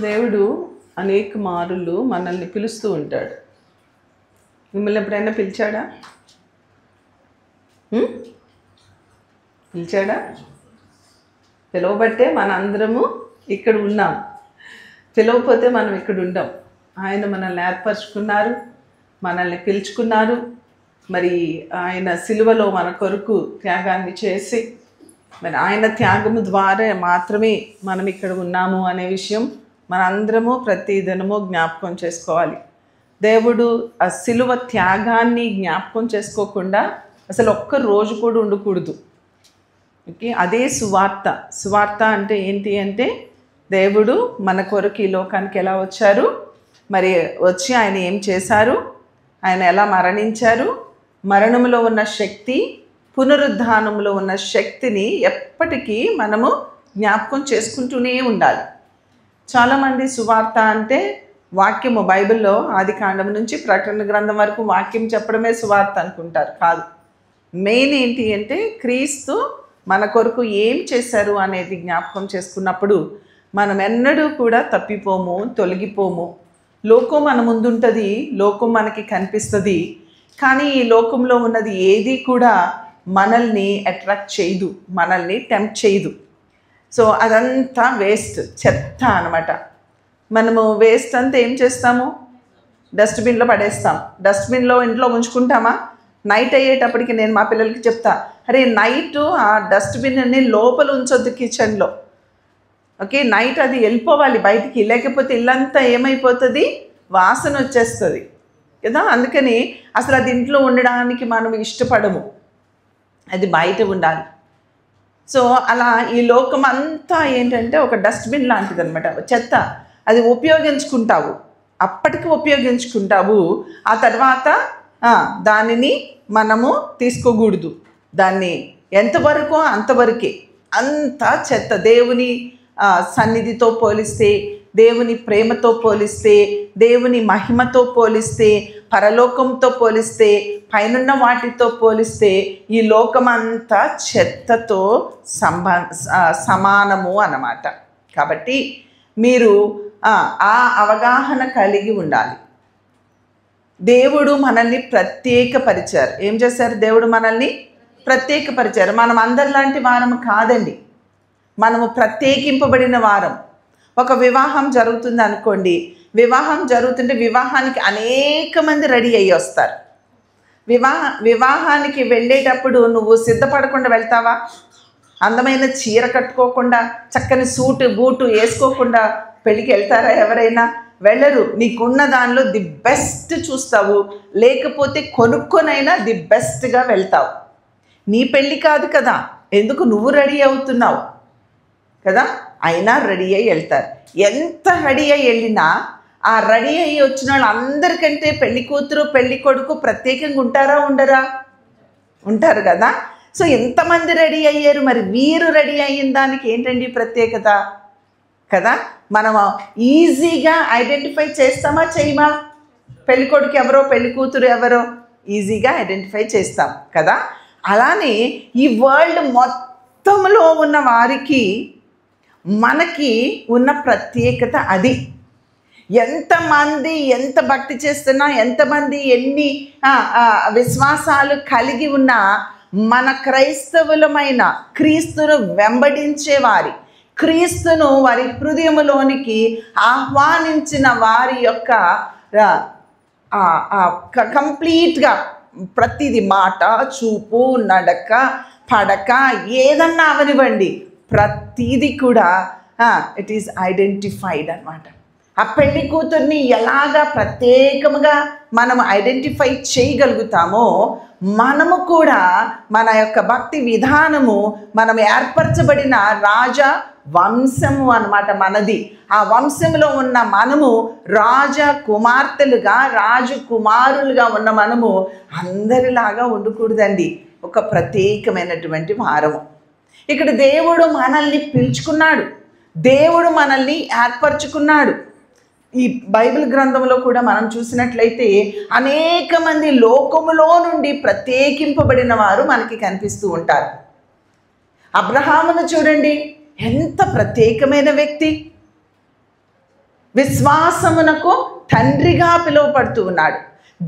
దేవుడు అనేక మారులు మనల్ని పిలుస్తూ ఉంటాడు. మిమ్మల్ని ఎప్పుడైనా పిలిచాడా? పిలిచాడా? పిలవబట్టే మన అందరము ఇక్కడ ఉన్నాం. పిలవకపోతే మనం ఇక్కడ ఉండం. ఆయన మనల్ని ఏర్పరచుకున్నారు, మనల్ని పిలుచుకున్నారు. మరి ఆయన సిలువలో మన కొరకు త్యాగాన్ని చేసి మరి ఆయన త్యాగము ద్వారా మాత్రమే మనం ఇక్కడ ఉన్నాము అనే విషయం మనందరము ప్రతిదినము జ్ఞాపకం చేసుకోవాలి. దేవుడు ఆ సిలువ త్యాగాన్ని జ్ఞాపకం చేసుకోకుండా అసలు ఒక్క రోజు కూడా ఉండకూడదు. ఓకే, అదే సువార్త. సువార్త అంటే ఏంటి అంటే దేవుడు మన కొరకు ఈ లోకానికి ఎలా వచ్చారు, మరి వచ్చి ఆయన ఏం చేశారు, ఆయన ఎలా మరణించారు, మరణంలో ఉన్న శక్తి, పునరుద్ధానంలో ఉన్న శక్తిని ఎప్పటికీ మనము జ్ఞాపకం చేసుకుంటూనే ఉండాలి. చాలామంది సువార్త అంటే వాక్యము, బైబిల్లో ఆది కాండం నుంచి ప్రకటన గ్రంథం వరకు వాక్యం చెప్పడమే సువార్త అనుకుంటారు. కాదు, మెయిన్ ఏంటి అంటే క్రీస్తు మన కొరకు ఏం చేశారు అనేది జ్ఞాపకం చేసుకున్నప్పుడు మనం ఎన్నడూ కూడా తప్పిపోము, తొలగిపోము. లోకం మన ముందుంటుంది, లోకం మనకి కనిపిస్తుంది, కానీ ఈ లోకంలో ఉన్నది ఏది కూడా మనల్ని అట్రాక్ట్ చేయదు, మనల్ని టెంప్ట్ చేయదు. సో అదంతా వేస్ట్, చెత్త అనమాట. మనము వేస్ట్ అంతా ఏం చేస్తాము? డస్ట్బిన్లో పడేస్తాం. డస్ట్బిన్లో ఇంట్లో ఉంచుకుంటామా? నైట్ అయ్యేటప్పటికి నేను మా పిల్లలకి చెప్తా, అరే నైట్ ఆ డస్ట్బిన్ని లోపల ఉంచొద్దు కిచెన్లో. ఓకే, నైట్ అది వెళ్ళిపోవాలి బయటికి, లేకపోతే ఇల్లంతా ఏమైపోతుంది, వాసన వచ్చేస్తుంది కదా. అందుకని అసలు అది ఇంట్లో ఉండడానికి మనం ఇష్టపడము, అది బయట ఉండాలి. సో అలా ఈ లోకం అంతా ఏంటంటే ఒక డస్ట్బిన్ లాంటిది అనమాట, చెత్త. అది ఉపయోగించుకుంటావు, అప్పటికి ఉపయోగించుకుంటావు, ఆ తర్వాత దానిని మనము తీసుకోకూడదు. దాన్ని ఎంతవరకు అంతవరకే, అంతా చెత్త. దేవుని సన్నిధితో పోలిస్తే, దేవుని ప్రేమతో పోలిస్తే, దేవుని మహిమతో పోలిస్తే, పరలోకంతో పోలిస్తే, పైనున్న వాటితో పోలిస్తే ఈ లోకమంతా చెత్తతో సమానము అన్నమాట. కాబట్టి మీరు ఆ అవగాహన కలిగి ఉండాలి. దేవుడు మనల్ని ప్రత్యేకపరిచారు. ఏం చేశారు? దేవుడు మనల్ని ప్రత్యేకపరిచారు. మనం అందరిలాంటి వారము కాదండి, మనము ప్రత్యేకింపబడిన వారం. ఒక వివాహం జరుగుతుంది అనుకోండి, వివాహం జరుగుతుంటే వివాహానికి అనేక మంది రెడీ అయ్యి వస్తారు. వివాహానికి వెళ్ళేటప్పుడు నువ్వు సిద్ధపడకుండా వెళ్తావా? అందమైన చీర కట్టుకోకుండా, చక్కని సూటు బూటు వేసుకోకుండా పెళ్ళికి వెళ్తారా? ఎవరైనా వెళ్ళరు. నీకున్న దానిలో ది బెస్ట్ చూస్తావు, లేకపోతే కొనుక్కొనైనా ది బెస్ట్గా వెళ్తావు. నీ పెళ్ళి కాదు కదా, ఎందుకు నువ్వు రెడీ అవుతున్నావు కదా, అయినా రెడీ అయ్యి వెళ్తారు. ఎంత రెడీ అయ్యి వెళ్ళినా ఆ రెడీ అయ్యి వచ్చిన వాళ్ళు అందరికంటే పెళ్లి కూతురు పెళ్లి కొడుకు ప్రత్యేకంగా ఉంటారా? ఉండరా? ఉంటారు కదా. సో ఎంతమంది రెడీ అయ్యారు, మరి వీరు రెడీ అయిన దానికి ఏంటండి ప్రత్యేకత కదా. మనం ఈజీగా ఐడెంటిఫై చేస్తామా చేయమా? పెళ్లి కొడుకు ఎవరో పెళ్లి కూతురు ఎవరో ఈజీగా ఐడెంటిఫై చేస్తాం కదా. అలానే ఈ వరల్డ్ మొత్తంలో ఉన్న వారికి మనకి ఉన్న ప్రత్యేకత అది. ఎంతమంది ఎంత భక్తి చేస్తున్నా, ఎంతమంది ఎన్ని విశ్వాసాలు కలిగి ఉన్నా, మన క్రైస్తవులమైన క్రీస్తును వెంబడించే వారి, క్రీస్తును వారి హృదయములోనికి ఆహ్వానించిన వారి యొక్క కంప్లీట్గా ప్రతిదీ, మాట, చూపు, నడక, పడక, ఏదన్నా అవనివ్వండి, ప్రతిదీ కూడా ఇట్ ఈస్ ఐడెంటిఫైడ్ అన్నమాట. ఆ పెళ్లి కూతుర్ని ఎలాగా ప్రత్యేకంగా మనం ఐడెంటిఫై చేయగలుగుతామో, మనము కూడా మన యొక్క భక్తి విధానము, మనం ఏర్పరచబడిన రాజ వంశము అన్నమాట మనది. ఆ వంశంలో ఉన్న మనము రాజ కుమార్తెలుగా, రాజకుమారులుగా ఉన్న మనము అందరిలాగా ఉండకూడదండి, ఒక ప్రత్యేకమైనటువంటి వారము. ఇక్కడ దేవుడు మనల్ని పిలుచుకున్నాడు, దేవుడు మనల్ని ఏర్పరచుకున్నాడు. ఈ బైబిల్ గ్రంథంలో కూడా మనం చూసినట్లయితే అనేక మంది లోకములో నుండి ప్రత్యేకింపబడిన వారు మనకి కనిపిస్తూ ఉంటారు. అబ్రహామును చూడండి, ఎంత ప్రత్యేకమైన వ్యక్తి. విశ్వాసమునకు తండ్రిగా పిలువబడుతూ ఉన్నాడు.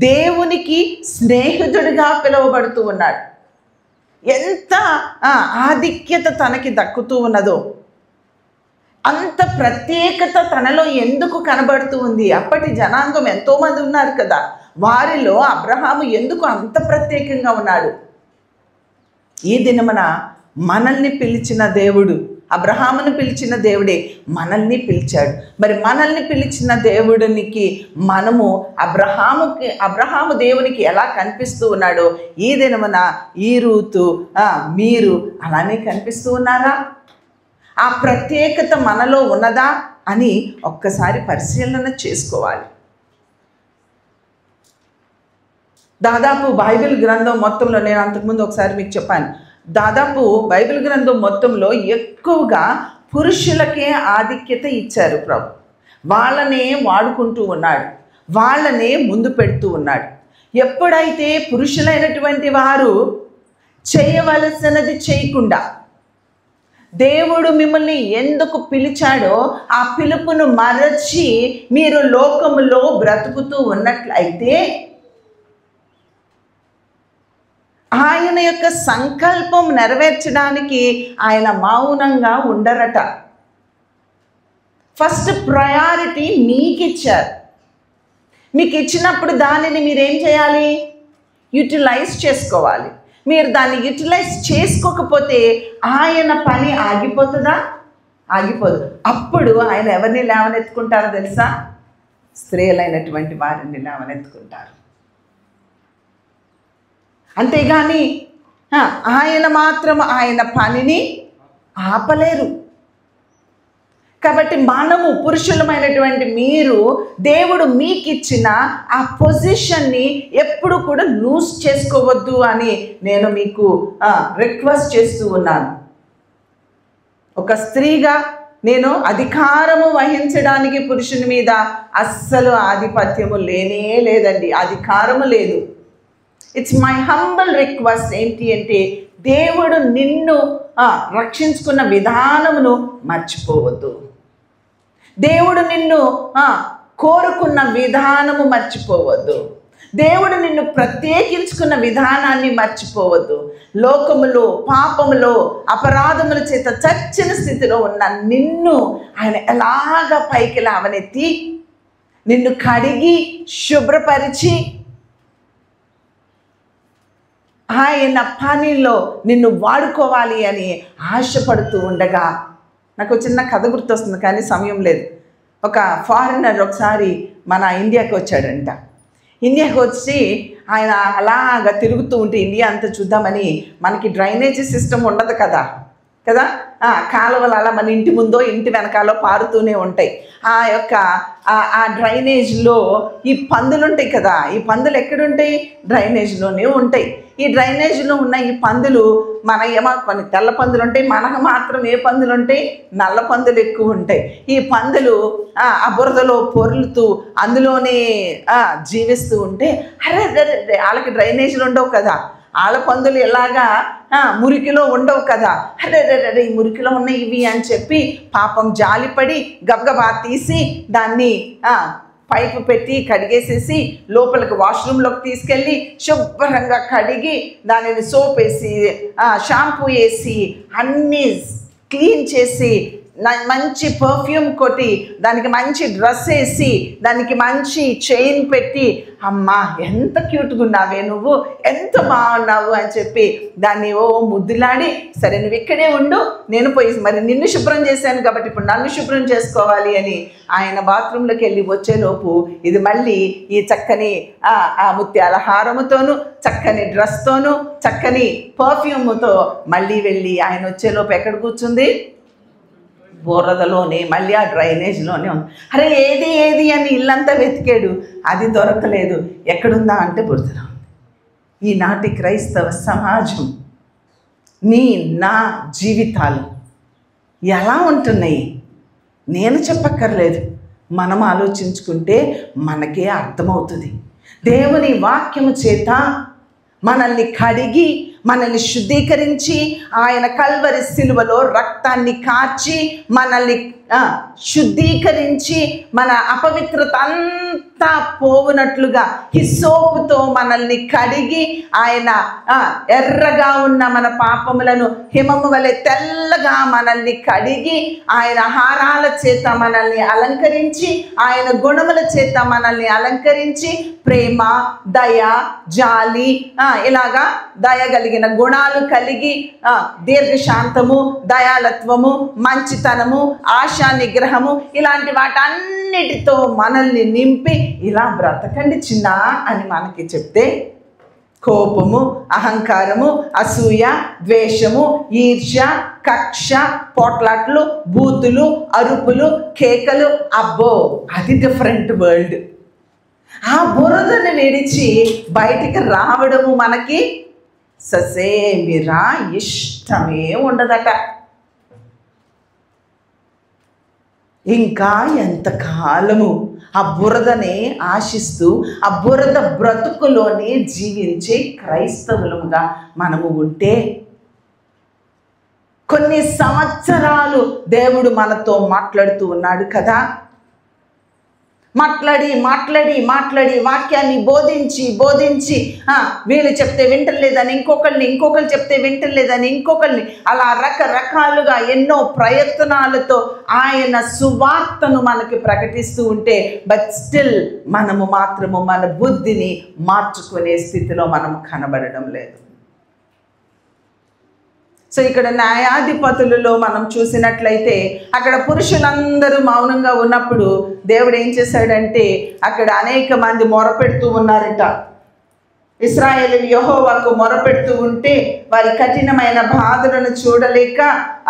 దేవునికి స్నేహితుడిగా పిలువబడుతూ ఉన్నాడు. ఎంత ఆధిక్యత తనకి దక్కుతూ ఉన్నదో, అంత ప్రత్యేకత తనలో ఎందుకు కనబడుతూ ఉంది? అప్పటి జనాంగం ఎంతోమంది ఉన్నారు కదా, వారిలో అబ్రహాము ఎందుకు అంత ప్రత్యేకంగా ఉన్నాడు? ఈ దినమున మనల్ని పిలిచిన దేవుడు, అబ్రహామును పిలిచిన దేవుడే మనల్ని పిలిచాడు. మరి మనల్ని పిలిచిన దేవుడికి మనము అబ్రహాము దేవునికి ఎలా కనిపిస్తూ ఉన్నాడో ఈ దినమున ఈ రూతు మీరు అలానే కనిపిస్తూ ఉన్నారా? ఆ ప్రత్యేకత మనలో ఉన్నదా అని ఒక్కసారి పరిశీలన చేసుకోవాలి. దాదాపు బైబిల్ గ్రంథం మొత్తంలో, నేను అంతకుముందు ఒకసారి మీకు చెప్పాను, దాదాపు బైబిల్ గ్రంథం మొత్తంలో ఎక్కువగా పురుషులకే ఆధిక్యత ఇచ్చారు ప్రభు. వాళ్ళనే వాడుకుంటూ ఉన్నాడు, వాళ్ళనే ముందు పెడుతూ ఉన్నాడు. ఎప్పుడైతే పురుషులైనటువంటి వారు చేయవలసినది చేయకుండా దేవుడు మిమ్మల్ని ఎందుకు పిలిచాడో ఆ పిలుపును మరచి మీరు లోకములో బ్రతుకుతూ ఉన్నట్లయితే ఆయన యొక్క సంకల్పం నెరవేర్చడానికి ఆయన మౌనంగా ఉండరట. ఫస్ట్ ప్రయారిటీ మీకు ఇచ్చారు. మీకు ఇచ్చినప్పుడు దానిని మీరేం చేయాలి? యూటిలైజ్ చేసుకోవాలి. మీరు దాన్ని యూటిలైజ్ చేసుకోకపోతే ఆయన పని ఆగిపోతుందా? ఆగిపోదు. అప్పుడు ఆయన ఎవరిని లేవనెత్తుకుంటారో తెలుసా? స్త్రీలైనటువంటి వారిని లేవనెత్తుకుంటారు. అంతేగాని ఆయన మాత్రం ఆయన పనిని ఆపలేరు. కాబట్టి మనము పురుషులమైనటువంటి మీరు దేవుడు మీకు ఇచ్చిన ఆ పొజిషన్ని ఎప్పుడు కూడా లూజ్ చేసుకోవద్దు అని నేను మీకు రిక్వెస్ట్ చేస్తూ ఉన్నాను. ఒక స్త్రీగా నేను అధికారము వహించడానికి పురుషుని మీద అస్సలు ఆధిపత్యము లేనే లేదండి, అధికారము లేదు. It's my humble request. ఏంటి అంటే దేవుడు నిన్ను రక్షించుకున్న విధానమును మర్చిపోవద్దు. దేవుడు నిన్ను కోరుకున్న విధానము మర్చిపోవద్దు. దేవుడు నిన్ను ప్రత్యేకించుకున్న విధానాన్ని మర్చిపోవద్దు. లోకములో, పాపములో, అపరాధముల చేత చచ్చిన స్థితిలో ఉన్న నిన్ను ఆయన ఎలాగ పైకి లేవనెత్తి నిన్ను కడిగి శుభ్రపరిచి ఆయన పనిలో నిన్ను వాడుకోవాలి అని ఆశపడుతూ ఉండగా నాకు చిన్న కథ గుర్తొస్తుంది, కానీ సమయం లేదు. ఒక ఫారినర్ ఒకసారి మన ఇండియాకి వచ్చాడంట. ఇండియాకి వచ్చి ఆయన అలాగా తిరుగుతూ ఉంటే ఇండియా అంతా చూద్దామని, మనకి డ్రైనేజీ సిస్టమ్ ఉండదు కదా కాలువలు అలా మన ఇంటి ముందో ఇంటి వెనకాలో పారుతూనే ఉంటాయి. ఆ డ్రైనేజ్లో ఈ పందులు ఉంటాయి కదా, ఈ పందులు ఎక్కడుంటాయి? డ్రైనేజ్లోనే ఉంటాయి. ఈ డ్రైనేజ్లో ఉన్న ఈ పందులు ఏమో కొన్ని తెల్ల పందులు ఉంటాయి, మనకు మాత్రం ఏ పందులు ఉంటాయి? నల్ల పందులు ఎక్కువ ఉంటాయి. ఈ పందులు ఆ బురదలో పొర్లుతూ అందులోనే జీవిస్తూ ఉంటే అరే వాళ్ళకి డ్రైనేజీలు ఉండవు కదా, ఆళ్ళ పందులు ఎలాగా మురికిలో ఉండవు కదా, అరే ఈ మురికిలో ఉన్న ఇవి అని చెప్పి పాపం జాలిపడి గబగబా తీసి దాన్ని పైపు పెట్టి కడిగేసేసి లోపలికి వాష్రూమ్లోకి తీసుకెళ్ళి శుభ్రంగా కడిగి దానిని సోప్ వేసి షాంపూ వేసి అన్నీ క్లీన్ చేసి మంచి పర్ఫ్యూమ్ కొట్టి దానికి మంచి డ్రెస్ వేసి దానికి మంచి చైన్ పెట్టి అమ్మా ఎంత క్యూట్గా ఉన్నావే నువ్వు, ఎంత బాగున్నావు అని చెప్పి దాన్ని ముద్దులాడి సరే నువ్వు ఇక్కడే ఉండు, నేను పోయి మరి నిన్ను శుభ్రం చేశాను కాబట్టి ఇప్పుడు నన్ను శుభ్రం చేసుకోవాలి అని ఆయన బాత్రూంలోకి వెళ్ళి వచ్చేలోపు ఇది మళ్ళీ ఈ చక్కని ఆ ముత్యాల హారముతోనూ చక్కని డ్రెస్తోనూ చక్కని పర్ఫ్యూమ్తో మళ్ళీ వెళ్ళి ఆయన వచ్చేలోపు ఎక్కడ కూర్చుంది? బురదలోనే, మళ్ళీ ఆ డ్రైనేజ్లోనే ఉంది. అరే ఏది అని ఇల్లంతా వెతికాడు, అది దొరకలేదు. ఎక్కడుందా అంటే బురదలో ఉంది. ఈనాటి క్రైస్తవ సమాజం, నా జీవితాలు ఎలా ఉంటున్నాయి నేను చెప్పక్కర్లేదు, మనం ఆలోచించుకుంటే మనకే అర్థమవుతుంది. దేవుని వాక్యము చేత మనల్ని కడిగి మనల్ని శుద్ధీకరించి ఆయన కల్వరి సిలువలో రక్తాన్ని కార్చి మనల్ని శుద్ధీకరించి మన అపవిత్రత అంతా పోవునట్లుగా హిస్సోపుతో మనల్ని కడిగి ఆయన ఎర్రగా ఉన్న మన పాపములను హిమము వలె తెల్లగా మనల్ని కడిగి ఆయన ఆహారాల చేత మనల్ని అలంకరించి ఆయన గుణముల చేత మనల్ని అలంకరించి ప్రేమ, దయ, జాలి, ఇలాగా దయగలిగిన గుణాలు కలిగి దీర్ఘశాంతము, దయాలత్వము, మంచితనము, ఆశా నిగ్రహము, ఇలాంటి వాటన్నిటితో మనల్ని నింపి ఇలా బ్రతకండి చిన్న అని మనకి చెప్తే కోపము, అహంకారము, అసూయ, ద్వేషము, ఈర్ష్య, కక్ష, పోట్లాట్లు, బూతులు, అరుపులు, కేకలు, అబ్బో అది డిఫరెంట్ వరల్డ్. ఆ బురదను విడిచి బయటికి రావడము మనకి ససేమిరా ఇష్టమే ఉండదట. ఇంకా ఎంతకాలము ఆ బురదనే ఆశిస్తూ ఆ బురద బ్రతుకులోనే జీవించే క్రైస్తవులుగా మనము ఉంటే కొన్ని సంవత్సరాలు దేవుడు మనతో మాట్లాడుతూ ఉన్నాడు కదా. మాట్లాడి వాక్యాన్ని బోధించి వీళ్ళు చెప్తే వింటలేదని ఇంకొకళ్ళు చెప్తే వింటలేదని ఇంకొకళ్ళని అలా రకరకాలుగా ఎన్నో ప్రయత్నాలతో ఆయన సువార్తను మనకి ప్రకటిస్తూ ఉంటే బట్ స్టిల్ మనము మాత్రము మన బుద్ధిని మార్చుకునే స్థితిలో మనం కనబడడం లేదు. సో ఇక్కడ న్యాయాధిపతులలో మనం చూసినట్లయితే అక్కడ పురుషులందరూ మౌనంగా ఉన్నప్పుడు దేవుడు ఏం చేశాడంటే అక్కడ అనేక మంది మొరపెడుతూ ఉన్నారట. ఇశ్రాయేలు యెహోవాకు మొరపెడుతూ ఉంటే వారి కఠినమైన బాధలను చూడలేక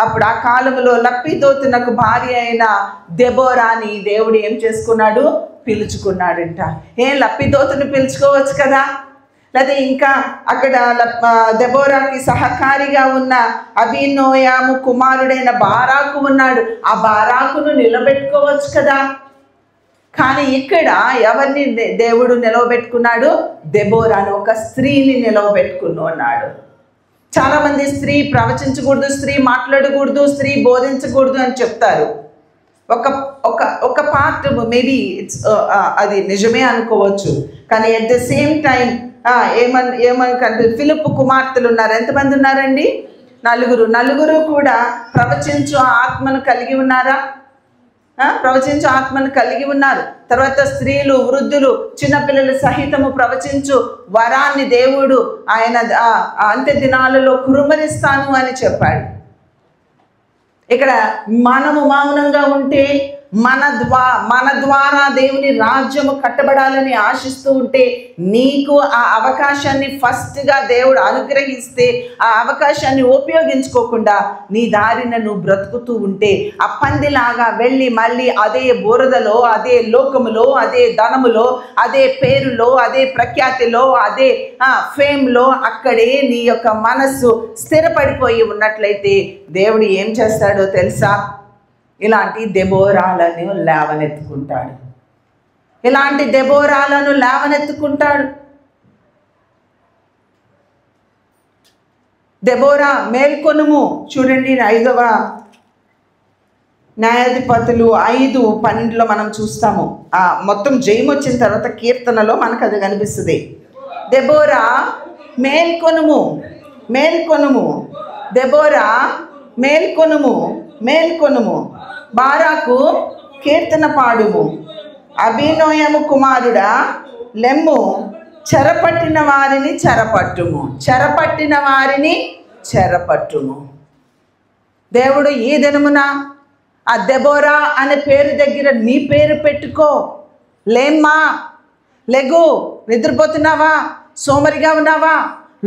అప్పుడు ఆ కాలంలో లప్పిదోతునకు భార్య అయిన దెబోరాని దేవుడు ఏం చేసుకున్నాడు, పిలుచుకున్నాడంట. లప్పిదోతుని పిలుచుకోవచ్చు కదా, లేదా ఇంకా అక్కడ దెబోరాకి సహకారిగా ఉన్న అబీనోయాము కుమారుడైన బారాకు ఉన్నాడు, ఆ బారాకును నిలబెట్టుకోవచ్చు కదా. కానీ ఇక్కడ ఎవరిని దేవుడు నిలవబెట్టుకున్నాడు, దెబోరాను, ఒక స్త్రీని నిలవబెట్టుకున్నాడు. చాలామంది స్త్రీ ప్రవచించకూడదు, స్త్రీ మాట్లాడకూడదు, స్త్రీ బోధించకూడదు అని చెప్తారు. ఒక పార్ట్ మేబీ ఇట్స్ అది నిజమే అనుకోవచ్చు. కానీ ఎట్ ద సేమ్ టైం ఏమనుకంటే ఫిలిప్పు కుమార్తెలు ఉన్నారు. ఎంతమంది ఉన్నారండి? నలుగురు కూడా ప్రవచించు ఆత్మను కలిగి ఉన్నారా? ప్రవచించు ఆత్మను కలిగి ఉన్నారు. తర్వాత స్త్రీలు, వృద్ధులు, చిన్నపిల్లలు సహితము ప్రవచించు వరాన్ని దేవుడు ఆయన అంత్య దినాలలో కురుమరిస్తాను అని చెప్పాడు. ఇక్కడ మనము మౌనంగా ఉంటే మన ద్వారా దేవుని రాజ్యము కట్టబడాలని ఆశిస్తూ ఉంటే నీకు ఆ అవకాశాన్ని ఫస్ట్గా దేవుడు అనుగ్రహిస్తే ఆ అవకాశాన్ని ఉపయోగించుకోకుండా నీ దారిన నువ్వు బ్రతుకుతూ ఉంటే ఆ పందిలాగా వెళ్ళి మళ్ళీ అదే బురదలో, అదే లోకములో, అదే ధనములో, అదే పేరులో, అదే ప్రఖ్యాతిలో, అదే ఫేమ్లో అక్కడే నీ యొక్క మనస్సు స్థిరపడిపోయి ఉన్నట్లయితే దేవుడు ఏం చేస్తాడో తెలుసా? ఇలాంటి దెబోరాలను లేవనెత్తుకుంటాడు. దెబోరా మేల్కొనుము. చూడండి 5వ న్యాయాధిపతులు 5:12 మనం చూస్తాము. మొత్తం జయం వచ్చిన తర్వాత కీర్తనలో మనకు అది కనిపిస్తుంది. దెబోరా మేల్కొనుము, దెబోరా మేల్కొనుము, బారాకు కీర్తన పాడుము, అబీనోయము కుమారుడా లెమ్ము, చెరపట్టిన వారిని చెరపట్టుము. దేవుడు ఈ దినమున ఆ దెబోరా అనే పేరు దగ్గర నీ పేరు పెట్టుకో. లేమ్మా, లెగు. నిద్రపోతున్నావా? సోమరిగా ఉన్నావా?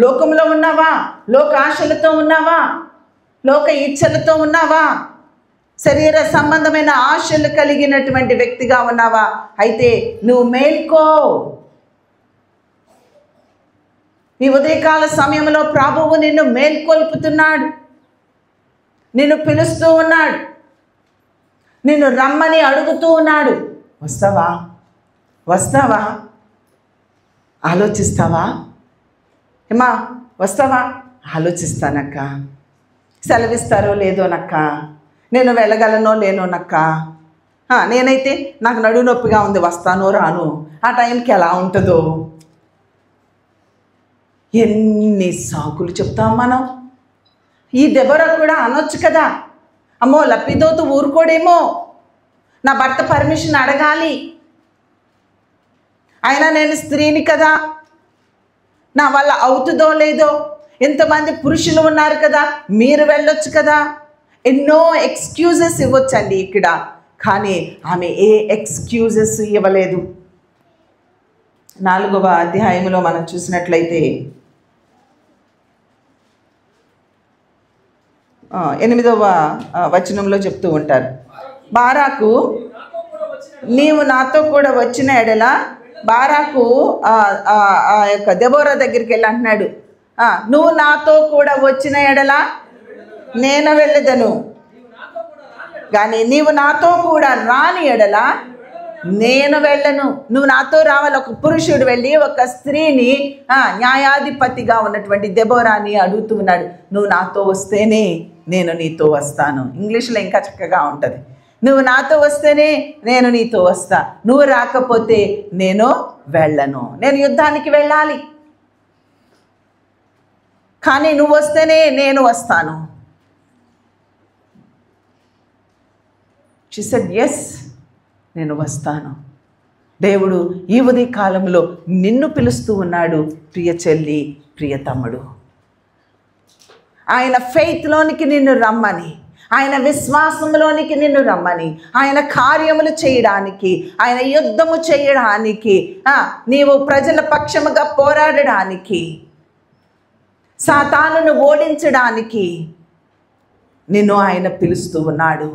లోకంలో ఉన్నావా? లోక ఆశలతో ఉన్నావా? లోక ఇచ్చలతో ఉన్నావా? శరీర సంబంధమైన ఆశలు కలిగినటువంటి వ్యక్తిగా ఉన్నావా? అయితే నువ్వు మేల్కో. ఈ ఉదయకాల సమయంలో ప్రభువు నిన్ను మేల్కొల్పుతున్నాడు, నిన్ను పిలుస్తూ ఉన్నాడు, నిన్ను రమ్మని అడుగుతూ ఉన్నాడు. వస్తావా? ఆలోచిస్తావా? ఏమా వస్తావా? ఆలోచిస్తానక్క. సెలవిస్తారో లేదోనక్క, నేను వెళ్ళగలనో లేనో నక్క, నేనైతే నాకు నడుము నొప్పిగా ఉంది, వస్తానో రాను, ఆ టైంకి ఎలా ఉంటుందో. ఎన్ని సాకులు చెప్తాం మనం. ఈ దెబోరా కూడా అనొచ్చు కదా, అమ్మో లప్పిదోతు ఊరుకోడేమో, నా భర్త పర్మిషన్ అడగాలి, అయినా నేను స్త్రీని కదా, నా వల్ల అవుతుందో లేదో, ఎంతమంది పురుషులు ఉన్నారు కదా, మీరు వెళ్ళొచ్చు కదా. ఎన్నో ఎక్స్క్యూజెస్ ఇవ్వచ్చండి ఇక్కడ, కానీ ఆమె ఏ ఎక్స్క్యూజెస్ ఇవ్వలేదు. 4వ అధ్యాయంలో మనం చూసినట్లయితే 8వ వచనంలో చెప్తూ ఉంటారు, బారాకు నీవు నాతో కూడా వచ్చిన ఎడల, బారాకు ఆ యొక్క దెబోరా దగ్గరికి వెళ్ళి అంటున్నాడు, నువ్వు నాతో కూడా వచ్చిన ఎడల నేను వెళ్ళదను, కానీ నీవు నాతో కూడా రాని ఎడల నేను వెళ్ళను. నువ్వు నాతో రావాలి. ఒక పురుషుడు వెళ్ళి ఒక స్త్రీని, న్యాయాధిపతిగా ఉన్నటువంటి దెబోరాని అడుగుతూ ఉన్నాడు, నువ్వు నాతో వస్తేనే నేను నీతో వస్తాను. ఇంగ్లీష్లో ఇంకా చక్కగా ఉంటుంది, నువ్వు నాతో వస్తేనే నేను నీతో వస్తా, నువ్వు రాకపోతే నేను వెళ్ళను. నేను యుద్ధానికి వెళ్ళాలి, కానీ నువ్వు వస్తేనే నేను వస్తాను. షీ సెడ్ yes, నేను వస్తాను. దేవుడు ఈ ఉదయ కాలంలో నిన్ను పిలుస్తూ ఉన్నాడు, ప్రియ చెల్లి, ప్రియ తమ్ముడు. ఆయన ఫెయిత్లోనికి నిన్ను రమ్మని, ఆయన విశ్వాసంలోనికి నిన్ను రమ్మని, ఆయన కార్యములు చేయడానికి, ఆయన యుద్ధము చేయడానికి, నీవు ప్రజల పక్షముగా పోరాడడానికి, సాతానును ఓడించడానికి నిన్ను ఆయన పిలుస్తూ ఉన్నాడు.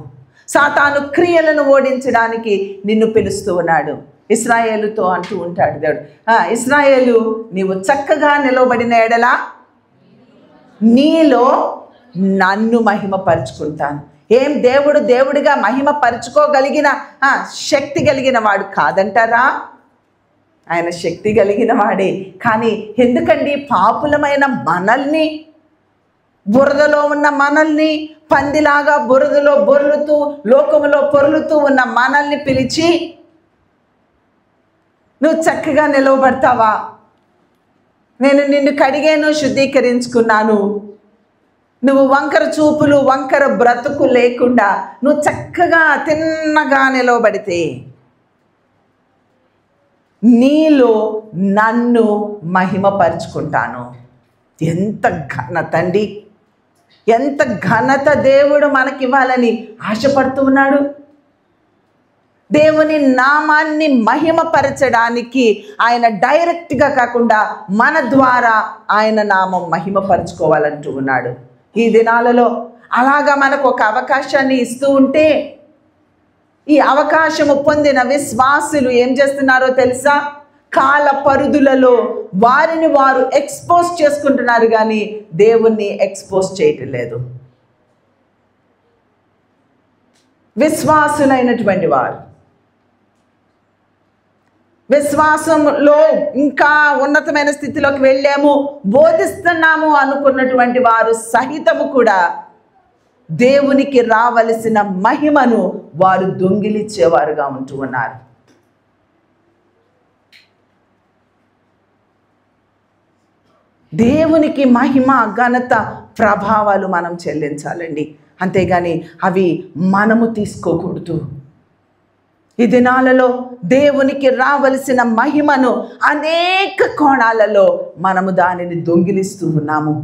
సాతాను క్రియలను ఓడించడానికి నిన్ను పిలుస్తూ ఉన్నాడు. ఇశ్రాయేలుతో అంటూ ఉంటాడు దేవుడు, ఇశ్రాయేలు నీవు చక్కగా నిలవబడిన ఎడల నీలో నన్ను మహిమపరుచుకుంటాను. ఏం దేవుడు దేవుడిగా మహిమపరుచుకోగలిగిన శక్తి కలిగిన వాడు కాదంటారా? ఆయన శక్తి కలిగిన వాడే. కానీ ఎందుకండి పాపులమైన మనల్ని, బురదలో ఉన్న మనల్ని, పందిలాగా బురదలో బొర్లుతూ లోకములో పొర్లుతూ ఉన్న మనల్ని పిలిచి నువ్వు చక్కగా నిలవబడతావా, నేను నిన్ను కడిగాను, శుద్ధీకరించుకున్నాను, నువ్వు వంకర చూపులు వంకర బ్రతుకు లేకుండా నువ్వు చక్కగా తిన్నగా నిలవబడితే నీలో నన్ను మహిమపరుచుకుంటాను. ఎంత ఘనత అండి, ఎంత ఘనత దేవుడు మనకివ్వాలని ఆశపడుతూ ఉన్నాడు. దేవుని నామాన్ని మహిమపరచడానికి ఆయన డైరెక్ట్గా కాకుండా మన ద్వారా ఆయన నామం మహిమపరచుకోవాలంటూ ఉన్నాడు. ఈ దినాలలో అలాగా మనకు ఒక అవకాశాన్ని ఇస్తూ ఉంటే, ఈ అవకాశము పొందిన విశ్వాసులు ఏం చేస్తున్నారో తెలుసా? కాల పరిధులలో వారిని వారు ఎక్స్పోజ్ చేసుకుంటున్నారు, కానీ దేవుణ్ణి ఎక్స్పోజ్ చేయటం లేదు. విశ్వాసులైనటువంటి వారు, విశ్వాసంలో ఇంకా ఉన్నతమైన స్థితిలోకి వెళ్ళాము, బోధిస్తున్నాము అనుకున్నటువంటి వారు సహితము కూడా దేవునికి రావలసిన మహిమను వారు దొంగిలించేవారుగా ఉంటూ ఉన్నారు. దేవునికి మహిమ, ఘనత, ప్రభావాలు మనం చెల్లించాలండి, అంతేగాని అవి మనము తీసుకోకూడదు. ఈ దినాలలో దేవునికి రావలసిన మహిమను అనేక కోణాలలో మనము దానిని దొంగిలిస్తూ ఉన్నాము.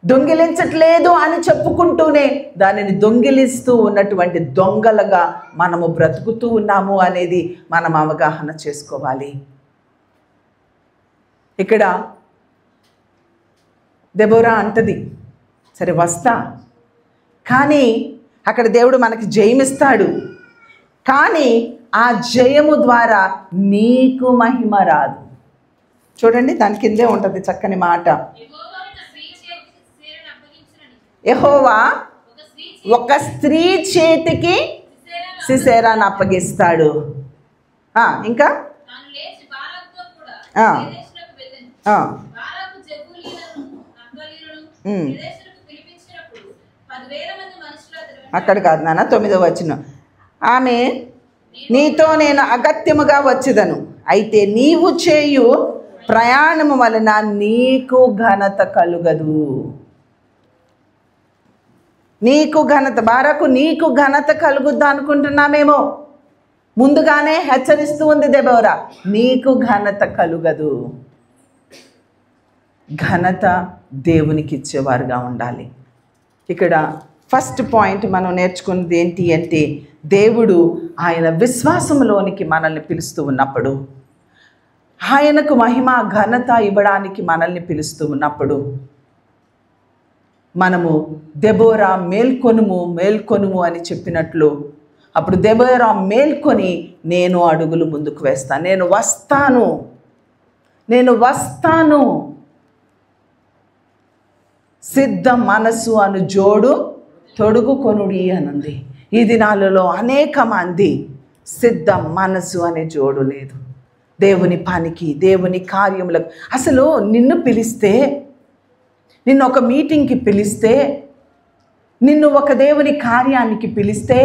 దొంగిలించట్లేదు అని చెప్పుకుంటూనే దానిని దొంగిలిస్తూ ఉన్నటువంటి దొంగలుగా మనము బ్రతుకుతూ ఉన్నాము అనేది మనం అవగాహన చేసుకోవాలి. ఇక్కడ దెబోరా అంటది, సరే వస్తా, కానీ అక్కడ దేవుడు మనకి జయమిస్తాడు, కానీ ఆ జయము ద్వారా నీకు మహిమ రాదు. చూడండి, దాని కిందే ఉంటుంది చక్కని మాట, యెహోవా ఒక స్త్రీ చేతికి సిసెరాను అప్పగిస్తాడు. ఇంకా అక్కడ కాదు నాన్న, 9వ వచనం. ఆమె, నీతో నేను అగత్యముగా వచ్చేదను, అయితే నీవు చేయు ప్రయాణము వలన నీకు ఘనత కలుగదు. నీకు ఘనత, బారకు నీకు ఘనత కలుగుద్దా అనుకుంటున్నామేమో. ముందుగానే హెచ్చరిస్తూ ఉంది దెబోరా, నీకు ఘనత కలుగదు. ఘనత దేవునికి ఇచ్చేవారుగా ఉండాలి. ఇక్కడ ఫస్ట్ పాయింట్ మనం నేర్చుకున్నది ఏంటి అంటే, దేవుడు ఆయన విశ్వాసంలోనికి మనల్ని పిలుస్తూ ఉన్నప్పుడు, ఆయనకు మహిమ ఘనత ఇవ్వడానికి మనల్ని పిలుస్తూ ఉన్నప్పుడు, మనము దెబోరా మేల్కొనుము మేల్కొనుము అని చెప్పినట్లు, అప్పుడు దెబోరా మేల్కొని నేను అడుగులు ముందుకు వేస్తాను, నేను వస్తాను, సిద్ధ మనసు అను జోడు తొడుగుకొనుడి అనంది. ఈ దినాలలో అనేక మంది సిద్ధ మనసు అనే జోడు లేదు. దేవుని పనికి, దేవుని కార్యములకు, అసలు నిన్ను పిలిస్తే, నిన్ను ఒక మీటింగ్కి పిలిస్తే, నిన్ను ఒక దేవుని కార్యానికి పిలిస్తే,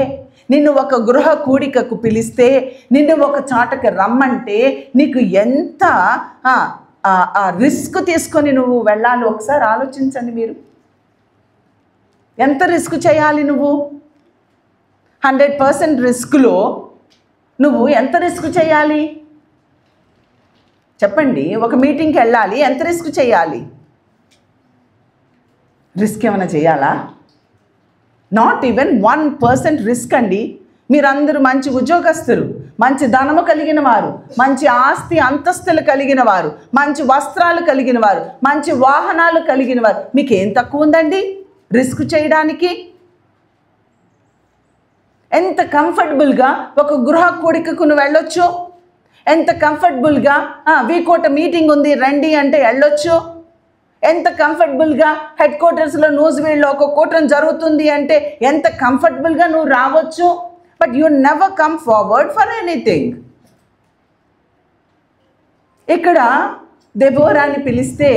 నిన్ను ఒక గృహ కూడికకు పిలిస్తే, నిన్ను ఒక చాటకి రమ్మంటే నీకు ఎంత రిస్క్ తీసుకొని నువ్వు వెళ్ళాలి. ఒకసారి ఆలోచించండి మీరు, ఎంత రిస్క్ చేయాలి నువ్వు? 100% రిస్క్లో నువ్వు ఎంత రిస్క్ చేయాలి చెప్పండి? ఒక మీటింగ్కి వెళ్ళాలి, ఎంత రిస్క్ చేయాలి? రిస్క్ ఏమైనా చేయాలా? నాట్ ఈవెన్ 1% రిస్క్ అండి. మీరందరూ మంచి ఉద్యోగస్తులు, మంచి ధనము కలిగిన వారు, మంచి ఆస్తి అంతస్తులు కలిగిన వారు, మంచి వస్త్రాలు కలిగిన వారు, మంచి వాహనాలు కలిగిన వారు, మీకేం తక్కువ ఉందండి రిస్క్ చేయడానికి? ఎంత కంఫర్టబుల్గా ఒక గృహ కూడికకు నువ్వు వెళ్ళొచ్చు, ఎంత కంఫర్టబుల్గా వీకోట మీటింగ్ ఉంది రండి అంటే వెళ్ళొచ్చు, ఎంత కంఫర్టబుల్గా హెడ్ క్వార్టర్స్లో న్యూజివీడ్లో ఒక కూటం జరుగుతుంది అంటే ఎంత కంఫర్టబుల్గా నువ్వు రావచ్చు. But you never come forward for anything. ఇక్కడ దెబోరాని పిలిస్తే,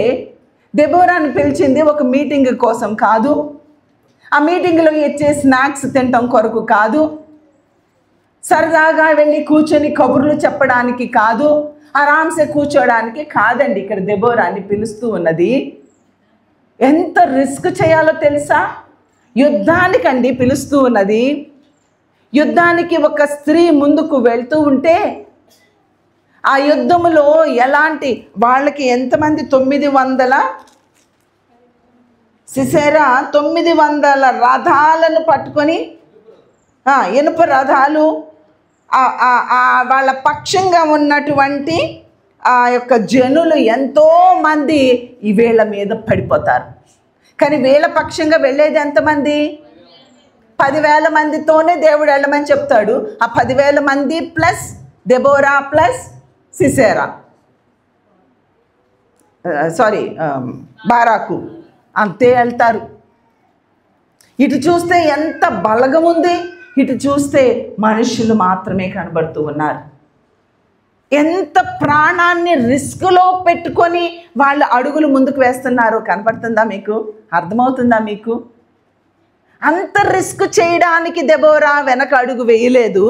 దెబోరాని పిలిచింది ఒక మీటింగ్ కోసం కాదు, ఆ మీటింగ్లో ఇచ్చే స్నాక్స్ తినటం కొరకు కాదు, సరదాగా వెళ్ళి కూర్చొని కబుర్లు చెప్పడానికి కాదు, ఆరాంసే కూర్చోడానికి కాదండి. ఇక్కడ దెబోరాని పిలుస్తూ ఉన్నది ఎంత రిస్క్ చేయాలో తెలుసా? యుద్ధానికండి పిలుస్తూ ఉన్నది. యుద్ధానికి ఒక స్త్రీ ముందుకు వెళ్తూ ఉంటే ఆ యుద్ధములో ఎలాంటి వాళ్ళకి ఎంతమంది 900 సిసేరా 900 రథాలను పట్టుకొని, ఇనుప రథాలు, వాళ్ళ పక్షంగా ఉన్నటువంటి ఆ యొక్క జనులు ఎంతోమంది ఈ వీళ్ళ మీద పడిపోతారు. కానీ వీళ్ళ పక్షంగా వెళ్ళేది ఎంతమంది? 10,000 మందితోనే దేవుడు వెళ్ళమని చెప్తాడు. ఆ 10,000 మంది plus Deborah plus Sisera, Barak, అంతే వెళ్తారు. ఇటు చూస్తే ఎంత బలగం ఉంది, ఇటు చూస్తే మనుషులు మాత్రమే కనబడుతూ ఉన్నారు. ఎంత ప్రాణాన్ని రిస్క్లో పెట్టుకొని వాళ్ళు అడుగులు ముందుకు వేస్తున్నారో కనపడుతుందా మీకు? అర్థమవుతుందా మీకు? అంత రిస్క్ చేయడానికి దెబోరా వెనక అడుగు వేయలేదు.